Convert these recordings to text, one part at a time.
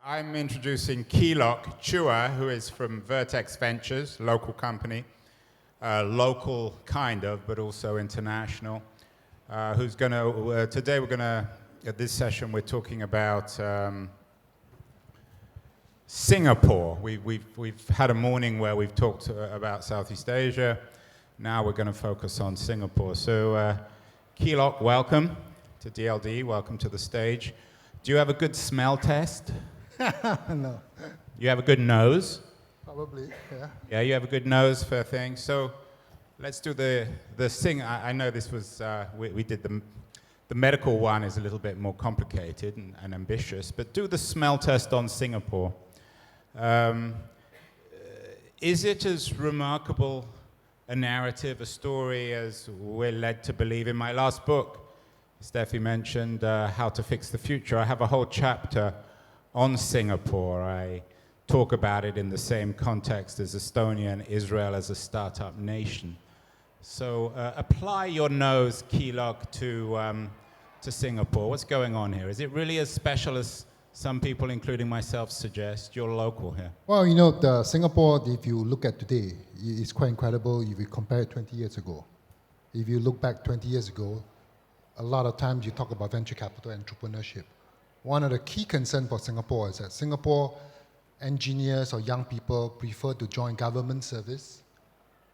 I'm introducing Keylok Chua, who is from Vertex Ventures, local company, local kind of, but also international, who's going to, today we're going to, at this session, we're talking about Singapore. We've had a morning where we've talked about Southeast Asia. Now we're going to focus on Singapore. So Keylok, welcome to DLD, welcome to the stage. Do you have a good smell test? No. You have a good nose? Probably, yeah. Yeah, you have a good nose for things. So let's do the sing. I know this was, we did the medical one is a little bit more complicated and ambitious, but do the smell test on Singapore. Is it as remarkable a narrative, a story as we're led to believe? In my last book, Steffi mentioned How to Fix the Future. I have a whole chapter on Singapore. I talk about it in the same context as Estonia and Israel as a startup nation. So apply your nose, Keylok, to Singapore. What's going on here? Is it really as special as some people, including myself, suggest? You're local here. Well, you know, Singapore, if you look at today, it's quite incredible if you compare it 20 years ago. If you look back 20 years ago, a lot of times you talk about venture capital and entrepreneurship. One of the key concerns for Singapore is that Singapore engineers or young people prefer to join government service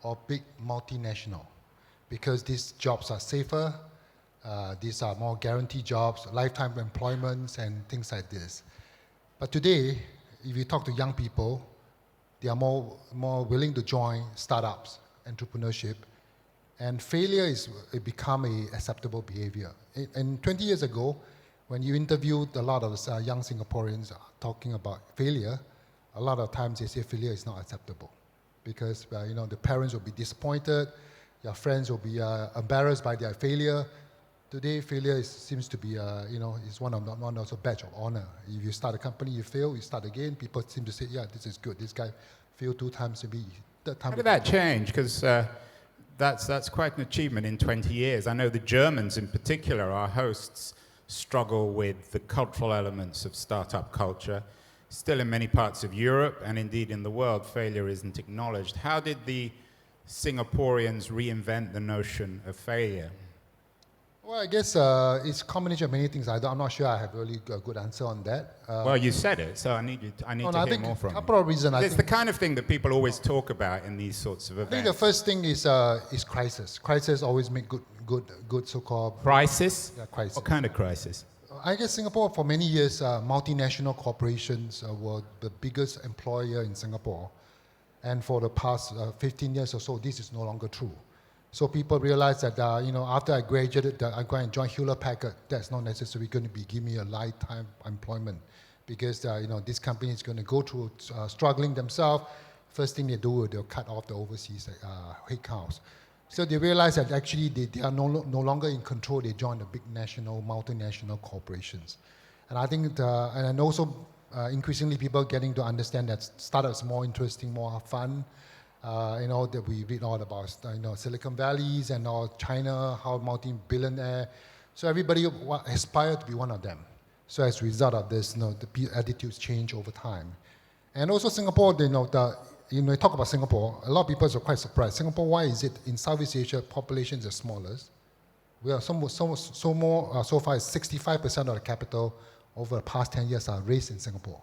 or big multinational because these jobs are safer, these are more guaranteed jobs, lifetime employments and things like this. But today, if you talk to young people, they are more willing to join startups, entrepreneurship, and failure is become a acceptable behavior. And 20 years ago, when you interviewed a lot of young Singaporeans talking about failure, a lot of times they say failure is not acceptable because you know, the parents will be disappointed, your friends will be embarrassed by their failure. Today, failure seems to be, you know, is one of a badge of honor. If you start a company, you fail, you start again. People seem to say, yeah, this is good. This guy failed 2 times, maybe third time. How did that change? Because that's quite an achievement in 20 years. I know the Germans in particular, our hosts, struggle with the cultural elements of startup culture. Still in many parts of Europe and indeed in the world, failure isn't acknowledged. How did the Singaporeans reinvent the notion of failure? Well, I guess it's a combination of many things. I'm not sure I have really a good answer on that. Well, you said it, so I need to hear more from you. A couple of reasons. It's the kind of thing that people always talk about in these sorts of events. I think the first thing is crisis. Crisis always make good so-called... Crisis? Yeah, crisis. What kind of crisis? I guess Singapore, for many years, multinational corporations were the biggest employer in Singapore. And for the past 15 years or so, this is no longer true. So people realize that, you know, after I graduated, I'm going to join Hewlett-Packard. That's not necessarily going to give me a lifetime employment because, you know, this company is going to go through struggling themselves. First thing they do, they'll cut off the overseas headcounts. So they realize that actually they are no longer in control. They join the big national, multinational corporations. And I think, and also increasingly people getting to understand that startups are more interesting, more fun. You know, that we read all about, you know, Silicon Valleys and all China, how multi-billionaire. So everybody aspire to be one of them. So as a result of this, you know, the attitudes change over time. And also Singapore, you know, you talk about Singapore, a lot of people are quite surprised. Singapore, why is it in Southeast Asia, population is the smallest? We are so far as 65% of the capital over the past 10 years are raised in Singapore.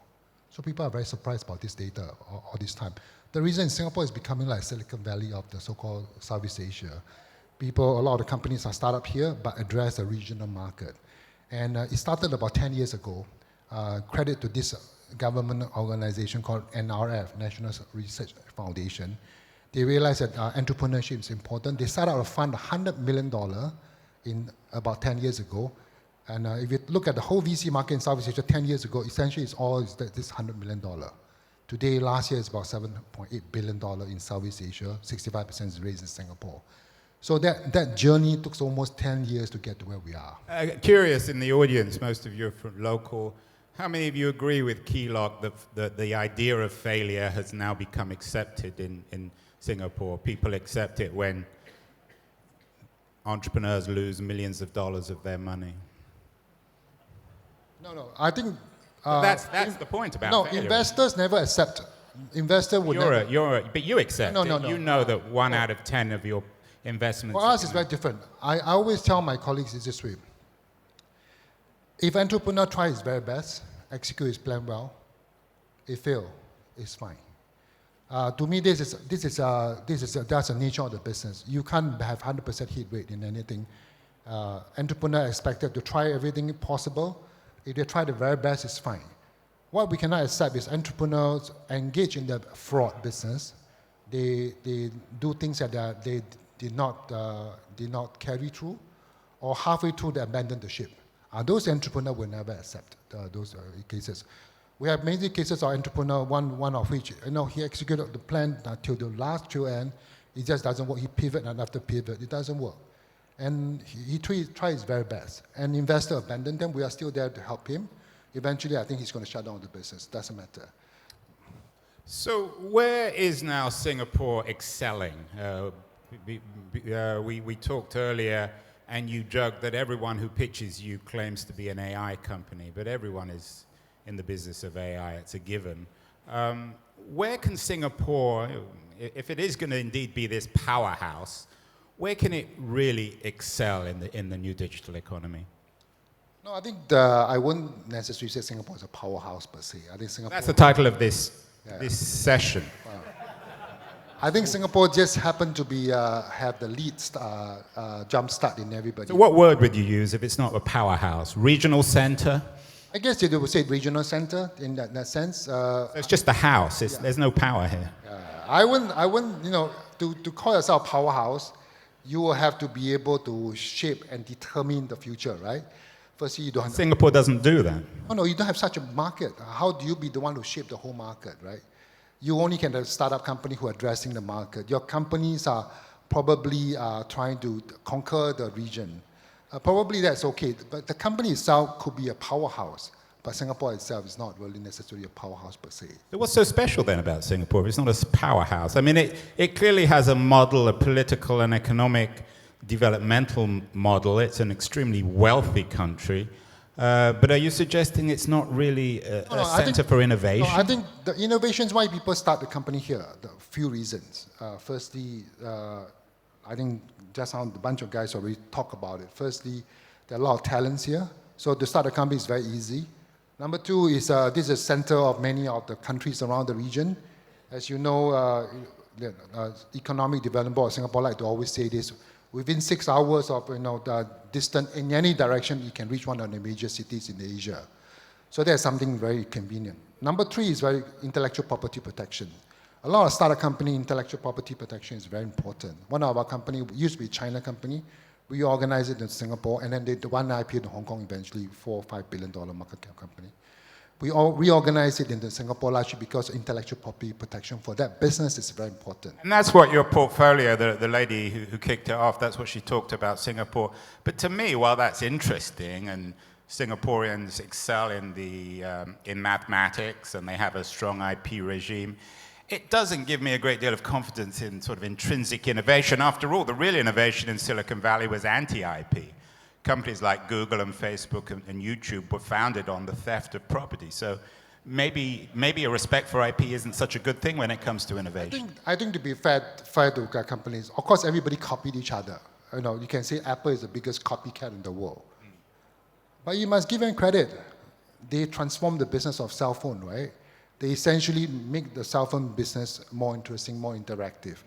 So people are very surprised about this data all this time. The reason Singapore is becoming like Silicon Valley of the so-called Southeast Asia. A lot of the companies are started up here, but address the regional market. And it started about 10 years ago. Credit to this government organization called NRF, National Research Foundation. They realized that entrepreneurship is important. They started out a fund, $100 million in about 10 years ago. And if you look at the whole VC market in Southeast Asia 10 years ago, essentially it's all this $100 million. Today, last year, it's about $7.8 billion in Southeast Asia. 65% is raised in Singapore. So that journey took almost 10 years to get to where we are. Curious in the audience, most of you are from local. How many of you agree with Keylok that the idea of failure has now become accepted in Singapore? People accept it when entrepreneurs lose millions of dollars of their money. No. I think But that's the point about No, failure. investors never accept. Investor would never. But you accept No, it. no, no. You know that 1 out of 10 of your investments. For us, it's very different. I always tell my colleagues it's this way. If entrepreneur tries his very best, execute his plan well, it fail, it's fine. To me, that's the nature of the business. You can't have 100% hit rate in anything. Entrepreneur expected to try everything possible. If they try the very best, it's fine. What we cannot accept is entrepreneurs engage in the fraud business. They do things that they did not carry through, or halfway through they abandon the ship. Those entrepreneurs will never accept those cases. We have many cases of entrepreneur, one of which, he executed the plan till the last end. It just doesn't work. He pivot and after pivot, it doesn't work. And he tried his very best. And investor abandoned them. We are still there to help him. Eventually, I think he's going to shut down the business. Doesn't matter. So where is now Singapore excelling? We talked earlier, and you joked that everyone who pitches you claims to be an AI company, but everyone is in the business of AI. It's a given. Where can Singapore, if it is going to indeed be this powerhouse, where can it really excel in the new digital economy? No, I think I wouldn't necessarily say Singapore is a powerhouse per se. I think Singapore. That's the title of this session. I think Singapore just happened to be have the lead jump start in everybody. So what word would you use if it's not a powerhouse? Regional center? I guess they would say regional center in that sense. So it's just a house. There's no power here. I wouldn't, to call yourself a powerhouse, you will have to be able to shape and determine the future, right? Firstly, you don't. Singapore doesn't do that. No, you don't have such a market. How do you be the one to shape the whole market, right? You only can have a startup company who are addressing the market. Your companies are probably trying to conquer the region. Probably that's okay, but the company itself could be a powerhouse. But Singapore itself is not really necessarily a powerhouse per se. So what's so special then about Singapore? It's not a powerhouse. I mean, it clearly has a model, a political and economic developmental model. It's an extremely wealthy country. But are you suggesting it's not really a center for innovation? No, I think the innovations why people start the company here, the few reasons. Firstly, I think just now a bunch of guys already talk about it. Firstly, there are a lot of talents here. So to start a company is very easy. Number two is this is a center of many of the countries around the region. As you know, economic development board of Singapore like to always say this, within 6 hours of the distance in any direction, you can reach one of the major cities in Asia. So that's something very convenient. Number three is very intellectual property protection. A lot of startup company intellectual property protection is very important. One of our company used to be a China company. We organized it in Singapore, and then they did one IPO in Hong Kong eventually, $4 or $5 billion market cap company. We reorganized it in Singapore largely because intellectual property protection for that business is very important. And that's what your portfolio, the lady who kicked it off, that's what she talked about Singapore. But to me, while that's interesting, and Singaporeans excel in mathematics, and they have a strong IP regime, it doesn't give me a great deal of confidence in sort of intrinsic innovation. After all, the real innovation in Silicon Valley was anti-IP. Companies like Google and Facebook and YouTube were founded on the theft of property. So maybe a respect for IP isn't such a good thing when it comes to innovation. I think to be fair to companies, of course everybody copied each other. You can say Apple is the biggest copycat in the world. But you must give them credit. They transformed the business of cell phone, right? They essentially make the cell phone business more interesting, more interactive.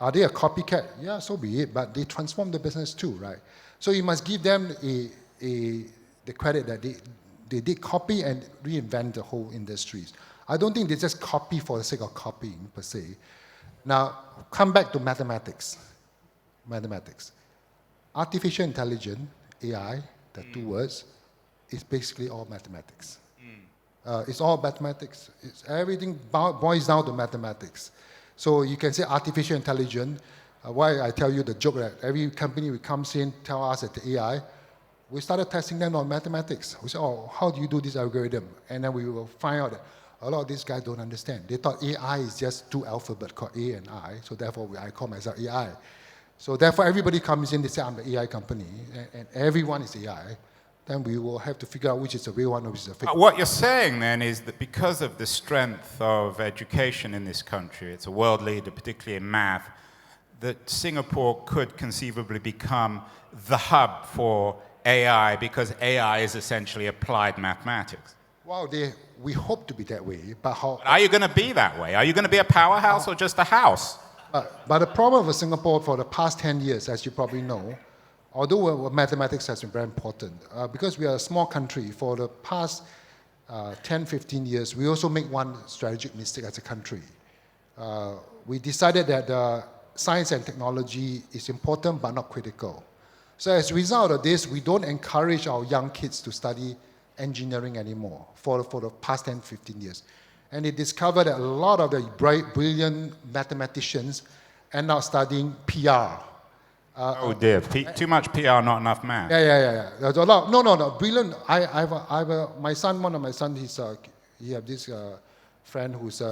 Are they a copycat? Yeah, so be it, but they transformed the business too, right? So you must give them the credit that they did copy and reinvent the whole industries. I don't think they just copy for the sake of copying per se. Now, come back to mathematics. Artificial intelligence, AI, the two words, is basically all mathematics. It's all mathematics. Everything boils down to mathematics. So you can say artificial intelligence. Why I tell you the joke that every company who comes in tell us that the AI, we started testing them on mathematics. We said, how do you do this algorithm? And then we will find out that a lot of these guys don't understand. They thought AI is just two alphabets called A and I, so therefore I call myself AI. So therefore everybody comes in, they say I'm an AI company, and everyone is AI. then we will have to figure out which is the real one or which is the fake. What you're saying then is that because of the strength of education in this country, it's a world leader, particularly in math, that Singapore could conceivably become the hub for AI because AI is essentially applied mathematics. Well, we hope to be that way, but how? But are you going to be that way? Are you going to be a powerhouse or just a house? But the problem with Singapore for the past 10 years, as you probably know, although mathematics has been very important, because we are a small country, for the past 10, 15 years, we also make one strategic mistake as a country. We decided that science and technology is important but not critical. So as a result of this, we don't encourage our young kids to study engineering anymore for the past 10, 15 years. And they discovered that a lot of the brilliant mathematicians end up studying PR. Oh dear, too much PR, not enough math. Yeah. There's a lot. No. Brilliant. My son, one of my sons, he have this friend who's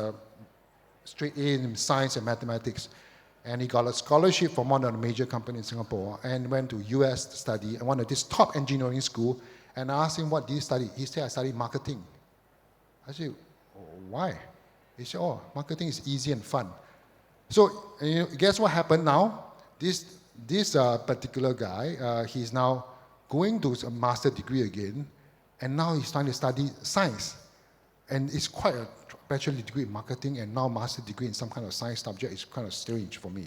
straight A in science and mathematics, and he got a scholarship from one of the major companies in Singapore and went to US to study at one of this top engineering school. And I asked him, what did you study? He said, I studied marketing. I said, why? He said, marketing is easy and fun. So guess what happened now? This particular guy, he's now going to a master's degree again, and now he's trying to study science. And it's quite a bachelor's degree in marketing and now master's degree in some kind of science subject. It's kind of strange for me.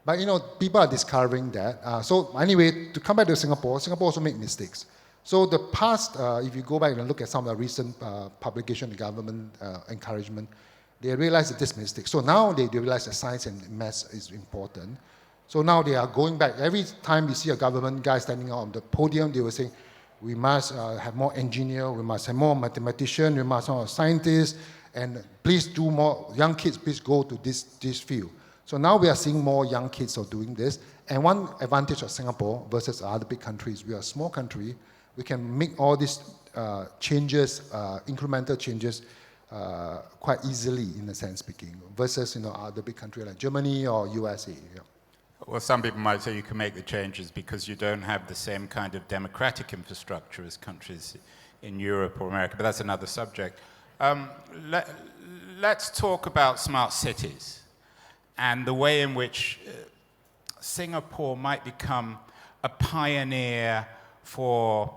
But people are discovering that. So anyway, to come back to Singapore also make mistakes. So the past, if you go back and look at some of the recent publication, the government encouragement, they realized that this mistake. So now they realize that science and maths is important. So now they are going back. Every time you see a government guy standing out on the podium, they will say, we must have more engineers, we must have more mathematicians, we must have more scientists, and please do more, young kids, please go to this field. So now we are seeing more young kids are doing this. And one advantage of Singapore versus other big countries, we are a small country, we can make all these changes, incremental changes, quite easily, in a sense speaking, versus other big countries like Germany or USA. Yeah. Well, some people might say you can make the changes because you don't have the same kind of democratic infrastructure as countries in Europe or America, but that's another subject. Let's talk about smart cities and the way in which Singapore might become a pioneer for,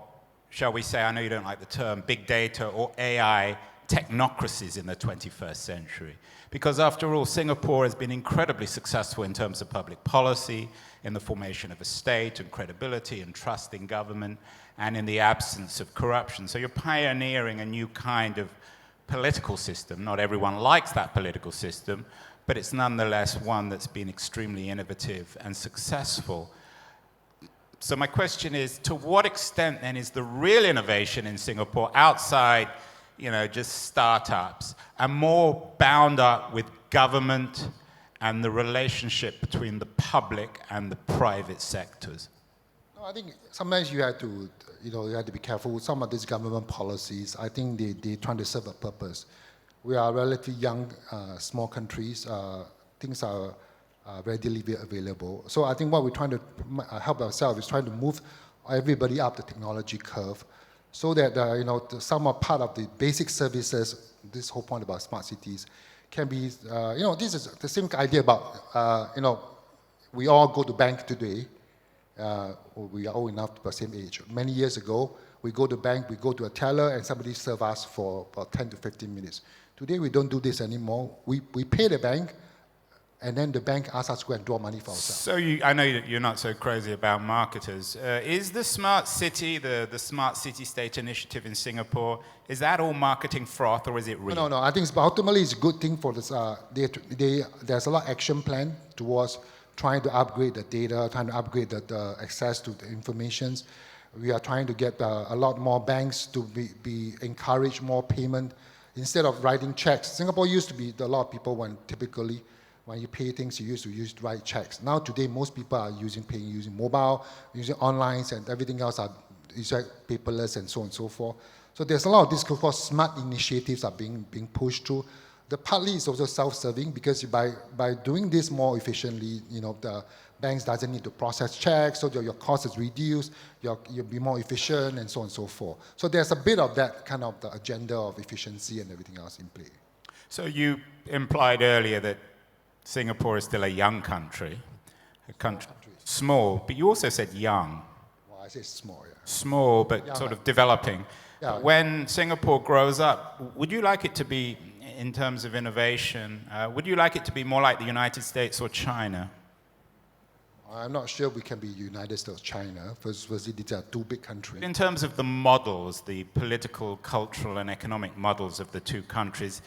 shall we say, I know you don't like the term, big data or AI technocracies in the 21st century. Because after all, Singapore has been incredibly successful in terms of public policy, in the formation of a state and credibility and trust in government, and in the absence of corruption. So you're pioneering a new kind of political system. Not everyone likes that political system, but it's nonetheless one that's been extremely innovative and successful. So my question is, to what extent then is the real innovation in Singapore outside just startups, and more bound up with government and the relationship between the public and the private sectors? No, I think sometimes you have to be careful. Some of these government policies, I think they're trying to serve a purpose. We are relatively young, small countries. Things are readily available. So I think what we're trying to help ourselves is trying to move everybody up the technology curve, so that some are part of the basic services. This whole point about smart cities can be, this is the same idea about, we all go to bank today. We are old enough to be the same age. Many years ago, we go to bank, we go to a teller, and somebody serves us for about 10 to 15 minutes. Today, we don't do this anymore. We pay the bank, and then the bank asks us to go and draw money for ourselves. So I know you're not so crazy about marketers. Is the smart city, the smart city state initiative in Singapore, is that all marketing froth or is it real? No. I think ultimately it's a good thing for this. There's a lot of action plan towards trying to upgrade the data, trying to upgrade the access to the information. We are trying to get a lot more banks to be encourage more payment instead of writing checks. Singapore used to be a lot of people when you pay things, you used to write checks. Now today, most people are using mobile, using online, and everything else is paperless and so on and so forth. So there's a lot of these so-called smart initiatives are being pushed through. the partly is also self-serving because by doing this more efficiently, the banks doesn't need to process checks, so your cost is reduced, you'll be more efficient, and so on and so forth. So there's a bit of that kind of the agenda of efficiency and everything else in play. So you implied earlier that Singapore is still a young country, small, but you also said young. Well, I say small, yeah. Small, but young, sort of developing. Yeah. When Singapore grows up, would you like it to be, in terms of innovation, would you like it to be more like the United States or China? I'm not sure we can be United States or China. Firstly, these are two big countries. In terms of the models, the political, cultural, and economic models of the two countries,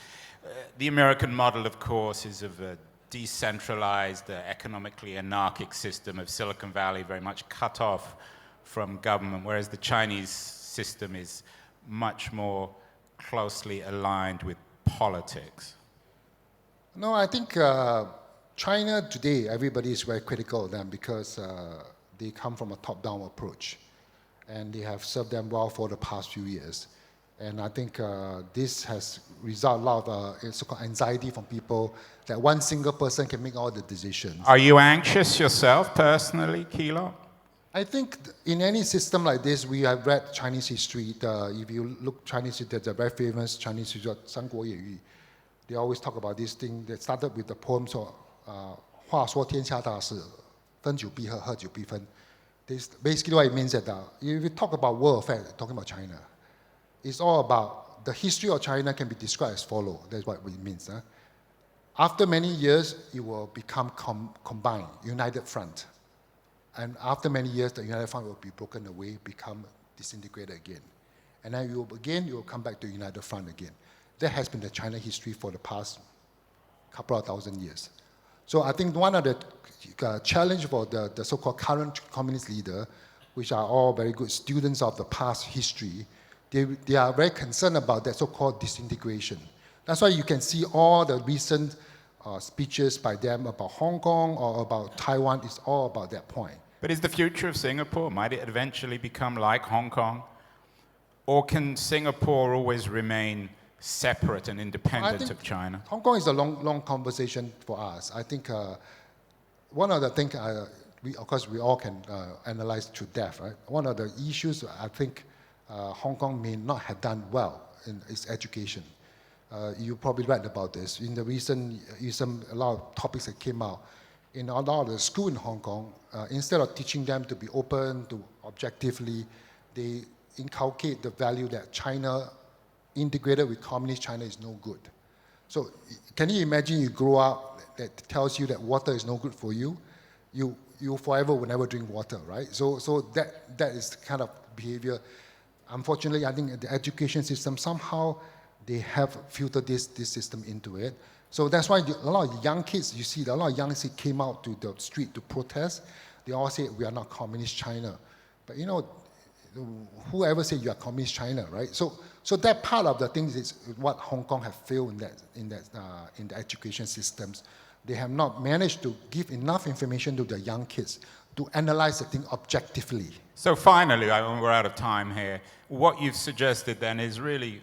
the American model, of course, is of a decentralized, economically anarchic system of Silicon Valley, very much cut off from government, whereas the Chinese system is much more closely aligned with politics. No, I think China today, everybody is very critical of them because they come from a top-down approach, and they have served them well for the past few years. And I think this has resulted in a lot of so-called anxiety from people that one single person can make all the decisions. Are you anxious yourself, personally, Kilo? I think in any system like this, we have read Chinese history. If you look Chinese history, there's a very famous Chinese history, 三国演义. They always talk about this thing that started with the poems of 话说天下大事，分久必合，合久必分. Basically what it means is that if you talk about world affairs, talking about China, it's all about the history of China can be described as follow. That's what it means. After many years, it will become combined, united front. And after many years, the united front will be broken away, become disintegrated again. And then you will come back to united front again. That has been the China history for the past couple of thousand years. So I think one of the challenge for the so-called current communist leader, which are all very good students of the past history, they are very concerned about that so-called disintegration. That's why you can see all the recent speeches by them about Hong Kong or about Taiwan is all about that point. But is the future of Singapore, might it eventually become like Hong Kong? Or can Singapore always remain separate and independent of China? Hong Kong is a long conversation for us. I think one of the things, of course, we all can analyze to death, right? One of the issues I think Hong Kong may not have done well in its education. You probably read about this. In the recent, a lot of topics that came out, in a lot of the school in Hong Kong, instead of teaching them to be open, to objectively, they inculcate the value that China integrated with communist China is no good. So can you imagine you grow up that tells you that water is no good for you? You forever will never drink water, right? So that is kind of behavior. Unfortunately, I think the education system, somehow they have filtered this system into it. So that's why a lot of young kids, you see, a lot of young kids came out to the street to protest. They all say, we are not communist China. But whoever say you are communist China, right? So that part of the things is what Hong Kong have failed in the education systems. They have not managed to give enough information to the young kids to analyze the thing objectively. So finally, we're out of time here. What you've suggested then is really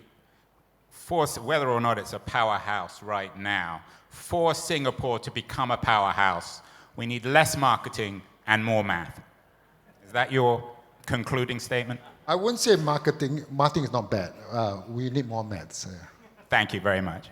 force, whether or not it's a powerhouse right now, for Singapore to become a powerhouse, we need less marketing and more math. Is that your concluding statement? I wouldn't say marketing. Marketing is not bad. We need more maths. Thank you very much.